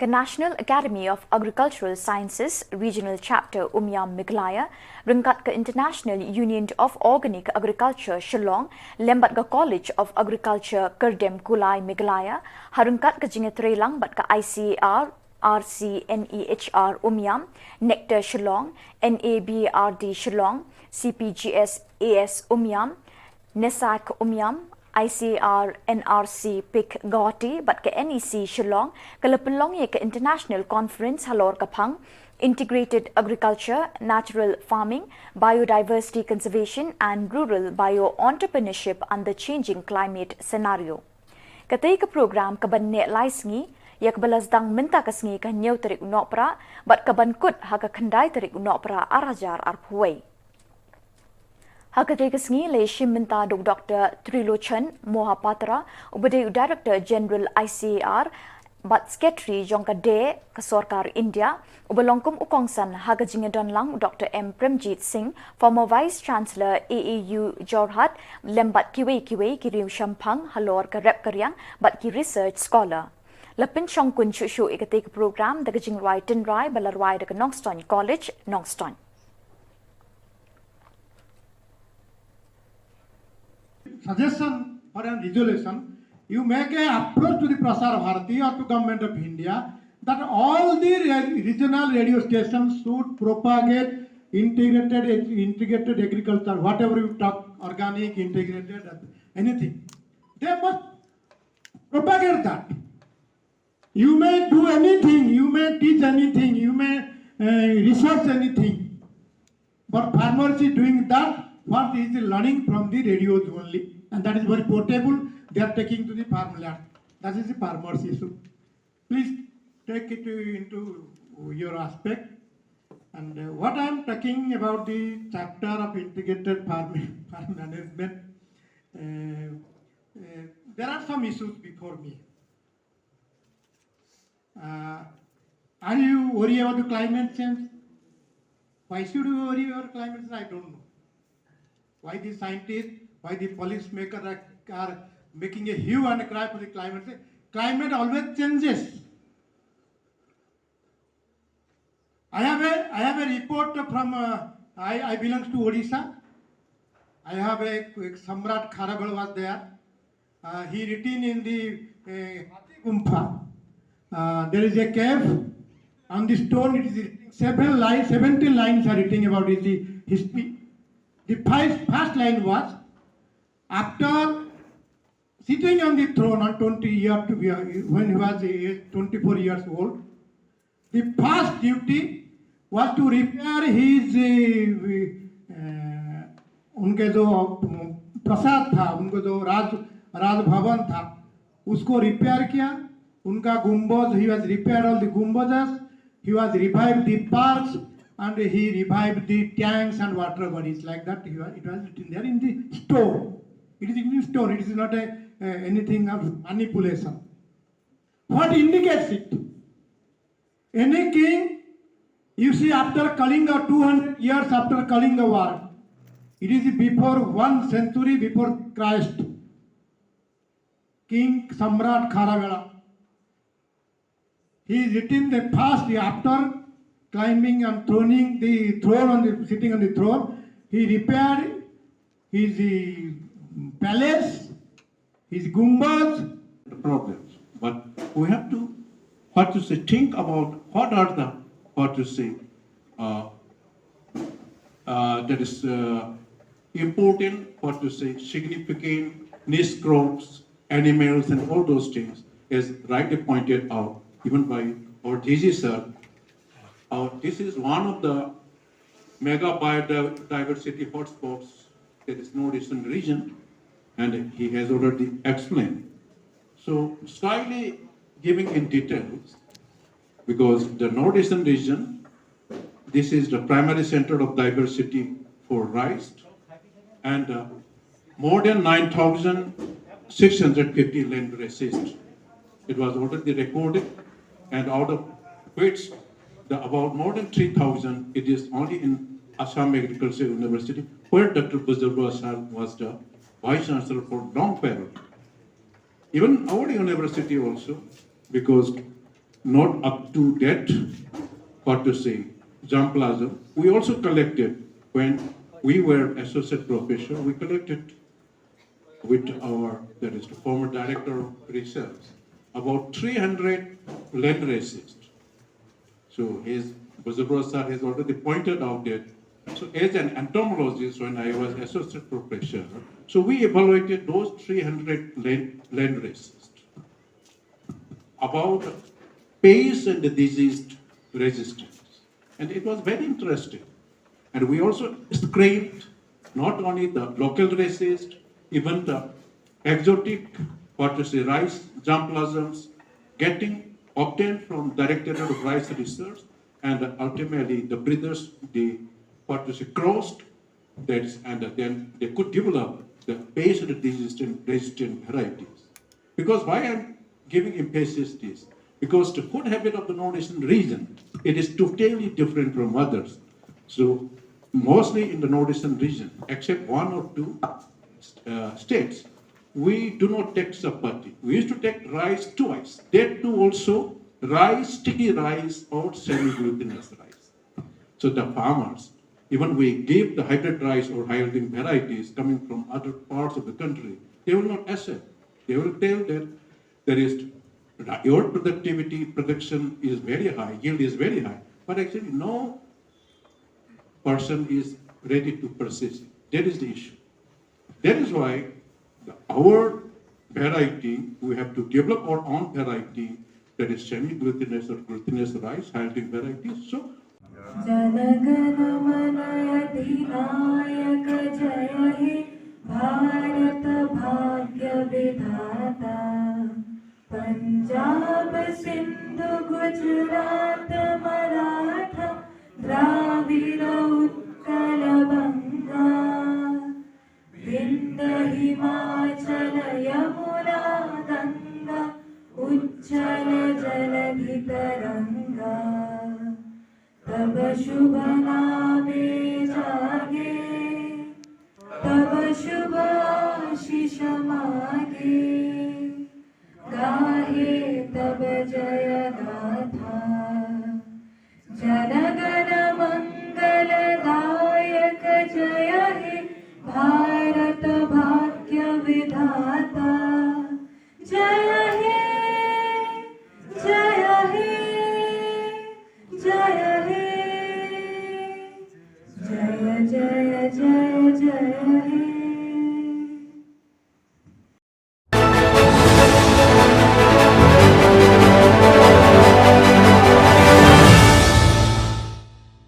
The National Academy of Agricultural Sciences Regional Chapter Umyam Meghalaya, Rungkat ke International Union of Organic Agriculture Shillong, Lembat ke College of Agriculture Kerdem Kulai Meghalaya, Harungkat ke Jingetrelang bat ke ICAR, RCNEHR Umyam, Nectar Shillong, NABRD Shillong, CPGS AS Umyam, NESAC Umyam, ICR NRC PIC Gauti but ke NEC Shillong ke Pynlong ye ke International Conference halor ke phang Integrated Agriculture, Natural Farming, Biodiversity Conservation and Rural Bio-Entrepreneurship under Changing Climate Scenario. Katay ke program ke banne laisngi yak balazdang minta kasngi ke nyau tarik unopra but ke bankut ha ke khandai tarik unopra arajar arphuai. Hakatay kasngi le shiminta Dr. Trilochan Mohapatra ubade Director General ICAR but Secretary Jongka De Kasorkar India ubalongkum ukongsan hagajingedon lang Dr. M. Premjit Singh former Vice Chancellor AAU Jorhat lembat kiwe kiriu shampang halor ka rep karyang but ki research scholar lapin shongkun shushu ikatik program dagajing rai tinrai balarwai daga Nongston College Nongston. Suggestion or a resolution, you make a approach to the Prasar Bharati or to Government of India that all the regional radio stations should propagate integrated agriculture, whatever you talk, organic, integrated, anything. They must propagate that. You may do anything, you may teach anything, you may research anything, but farmers is doing that. What is learning from the radios only, and that is very portable. They are taking to the farmland. That is the farmers issue. Please take it into your aspect. And what I am talking about the chapter of integrated farm management, there are some issues before me. Are you worried about the climate change? Why should you worry about climate change? I don't know. Why the scientists, why the policymakers are making a hue and cry for the climate change? Climate always changes. I have a report from, I belong to Odisha. I have a Samrat Kharabal was there. He written in the Gumpha. There is a cave on the stone. It is written 70 lines are written about the history. The first line was, after sitting on the throne on 20 years when he was 24 years old, the first duty was to repair his उनके जो प्रसाद था, उनको जो राजभवन था, उसको repair किया. उनका गुंबज, he was repaired all the gumbazes, he was revived the parks, and he revived the tanks and water bodies like that. It was written there in the stone. It is in the stone. It is not anything of manipulation. What indicates it? Any king, you see, after Kalinga, 200 years after Kalinga war, it is before 1 century before Christ, King Samrat Kharavela. He is written the first after climbing and throning the throne sitting on the throne, he repaired his palace, his gumbas. Problems, but we have to, think about what are the, that is important, significant niche crops, animals, and all those things, as rightly pointed out, even by our DG sir. This is one of the mega biodiversity hotspots. There is no recent region, and he has already explained. So, slightly giving in details, because the northeastern region, this is the primary center of diversity for rice, and more than 9,650 land races. It was already recorded, and out of which about more than 3,000, it is only in Assam Agricultural University, where Dr. Buzarwa was the Vice Chancellor for long period. Even our university also, because not up to date, what to say, jump plaza. We also collected, when we were associate professor, we collected with our, that is the former director of research, about 300 land races. So his Buzabra sir has already pointed out that, so as an entomologist, when I was associate professor, so we evaluated those 300 land races about pest and disease resistance. And it was very interesting. And we also screened not only the local races, even the exotic, what to say, rice germplasms getting obtained from Directorate of Rice Research, and ultimately the breeders, they, what to say, crossed that, and then they could develop the pest resistant varieties. Because why I'm giving emphasis this? Because the food habit of the northeastern region, it is totally different from others. So mostly in the northeastern region, except one or two states, we do not take chapati. We used to take rice twice. That too also rice, sticky rice, or semi-glutinous rice. So the farmers, even we give the hybrid rice or high-yielding varieties coming from other parts of the country, they will not accept. They will tell that there is your productivity, production is very high, yield is very high, but actually no person is ready to persist. That is the issue. That is why our variety, we have to develop our own variety that is semi-glutinous or glutinous rice, high-yielding varieties. So जनगणमनयधिनायक जय हे भारत भाग्य विधाता पंजाब सिंधु गुजरात मराठा द्राविड़ उत्कल बंगा विंध्य हिमाचल यमुना गंगा उच्चल जलधि तरंगा तब शुभ नामे जागे तब शुभ आशीष मागे गाहे तब जय गाथा जनगण मंगलदायक जय हे भारत भाग्य विधाता जय हे जय हे जय हे जय जय जय जय हे